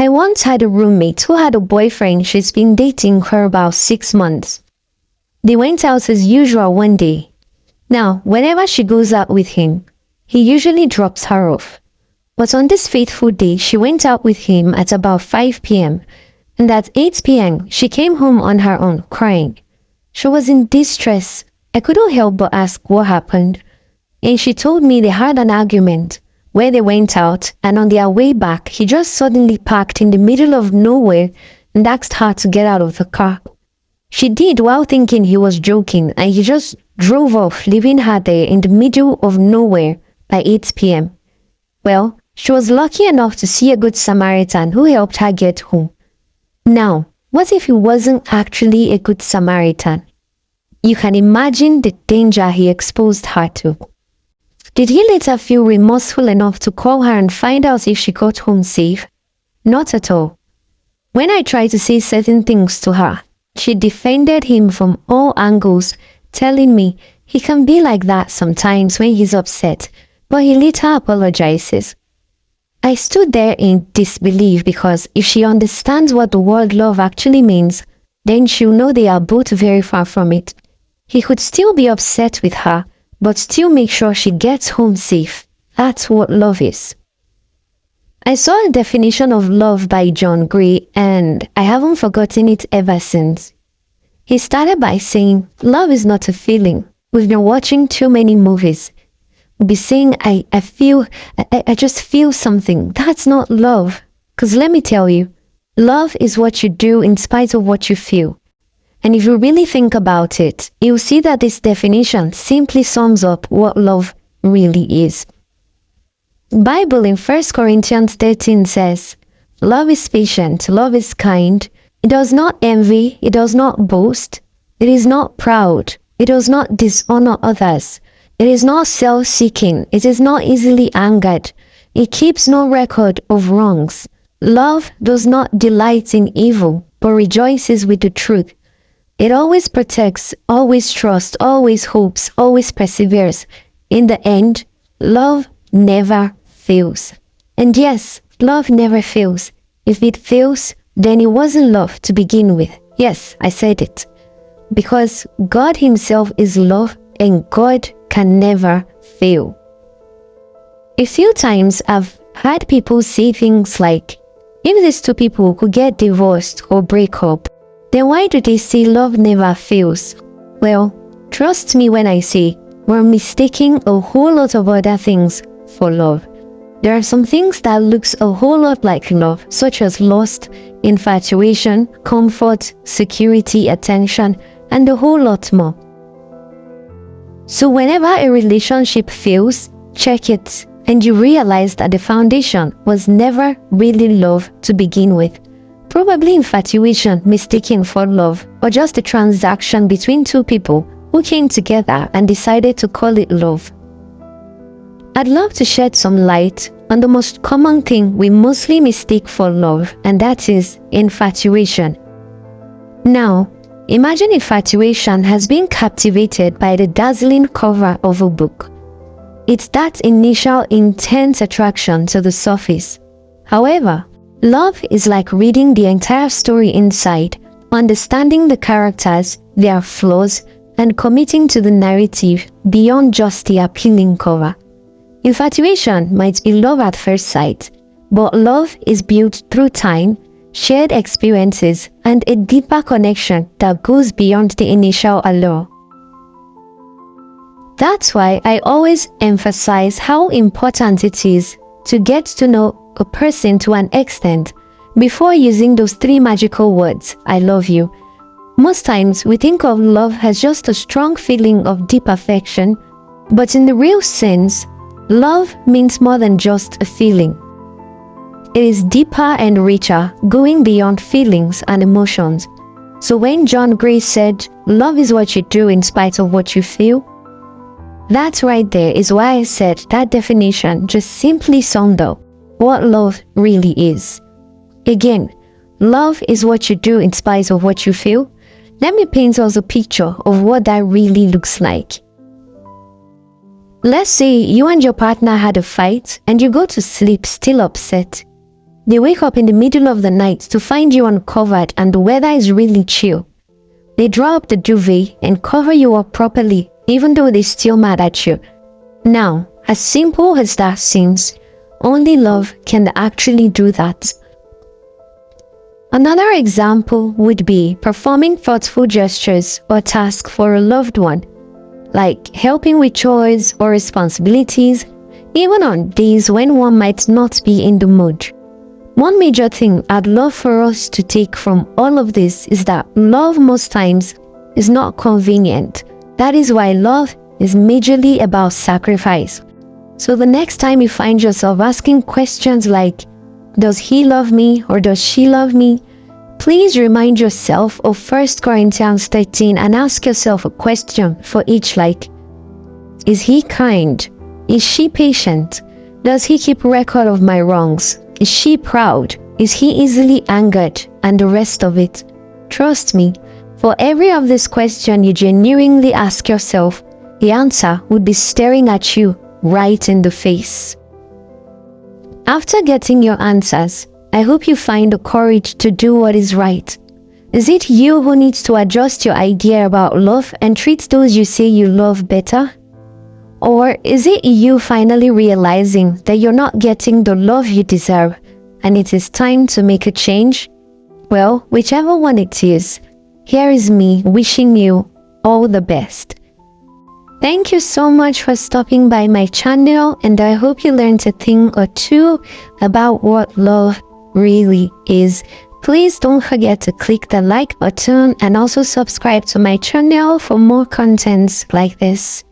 I once had a roommate who had a boyfriend she's been dating for about 6 months. They went out as usual one day. Now, whenever she goes out with him, he usually drops her off. But on this fateful day, she went out with him at about 5 p.m. and at 8 p.m., she came home on her own, crying. She was in distress. I couldn't help but ask what happened. And she told me they had an argument where they went out, and on their way back, he just suddenly parked in the middle of nowhere and asked her to get out of the car. She did while thinking he was joking, and he just drove off, leaving her there in the middle of nowhere by 8 p.m. Well, she was lucky enough to see a good Samaritan who helped her get home. Now, what if he wasn't actually a good Samaritan? You can imagine the danger he exposed her to. Did he later feel remorseful enough to call her and find out if she got home safe? Not at all. When I tried to say certain things to her, she defended him from all angles, telling me he can be like that sometimes when he's upset, but he later apologizes. I stood there in disbelief because if she understands what the word love actually means, then she'll know they are both very far from it. He could still be upset with her, but still make sure she gets home safe. That's what love is. I saw a definition of love by John Gray, and I haven't forgotten it ever since. He started by saying, love is not a feeling. We've been watching too many movies. We'll be saying, I just feel something. That's not love. Because let me tell you, love is what you do in spite of what you feel. And if you really think about it, you'll see that this definition simply sums up what love really is. The Bible in 1 Corinthians 13 says, love is patient, love is kind. It does not envy, it does not boast, it is not proud, it does not dishonor others, it is not self-seeking, it is not easily angered, it keeps no record of wrongs. Love does not delight in evil, but rejoices with the truth. It always protects, always trusts, always hopes, always perseveres. In the end, love never fails. And yes, love never fails. If it fails, then it wasn't love to begin with. Yes, I said it. Because God Himself is love, and God can never fail. A few times I've heard people say things like, if these two people could get divorced or break up, then why do they say love never fails? Well, trust me when I say we're mistaking a whole lot of other things for love. There are some things that looks a whole lot like love, such as lust, infatuation, comfort, security, attention, and a whole lot more. So whenever a relationship fails, check it, and you realize that the foundation was never really love to begin with. Probably infatuation mistaken for love, or just a transaction between two people who came together and decided to call it love. I'd love to shed some light on the most common thing we mostly mistake for love, and that is infatuation. Now, imagine infatuation has been captivated by the dazzling cover of a book. It's that initial intense attraction to the surface. However, love is like reading the entire story inside, understanding the characters, their flaws, and committing to the narrative beyond just the appealing cover. Infatuation might be love at first sight, but love is built through time, shared experiences, and a deeper connection that goes beyond the initial allure. That's why I always emphasize how important it is to get to know a person to an extent before using those 3 magical words, I love you. Most times we think of love as just a strong feeling of deep affection, but in the real sense, love means more than just a feeling. It is deeper and richer, going beyond feelings and emotions. So when John Gray said, love is what you do in spite of what you feel, that right there is why I said that definition just simply summed up what love really is. Again, love is what you do in spite of what you feel. Let me paint us a picture of what that really looks like. Let's say you and your partner had a fight and you go to sleep still upset. They wake up in the middle of the night to find you uncovered and the weather is really chill. They draw up the duvet and cover you up properly, even though they're still mad at you. Now, as simple as that seems, only love can actually do that. Another example would be performing thoughtful gestures or tasks for a loved one, like helping with chores or responsibilities, even on days when one might not be in the mood. One major thing I'd love for us to take from all of this is that love most times is not convenient. That is why love is majorly about sacrifice. So the next time you find yourself asking questions like, does he love me or does she love me? Please remind yourself of 1 Corinthians 13 and ask yourself a question for each like, is he kind? Is she patient? Does he keep record of my wrongs? Is she proud? Is he easily angered? And the rest of it. Trust me, for every of these questions you genuinely ask yourself, the answer would be staring at you right in the face. After getting your answers, I hope you find the courage to do what is right. Is it you who needs to adjust your idea about love and treat those you say you love better? Or is it you finally realizing that you're not getting the love you deserve and it is time to make a change? Well, whichever one it is, here is me wishing you all the best. Thank you so much for stopping by my channel, and I hope you learned a thing or two about what love really is. Please don't forget to click the like button and also subscribe to my channel for more contents like this.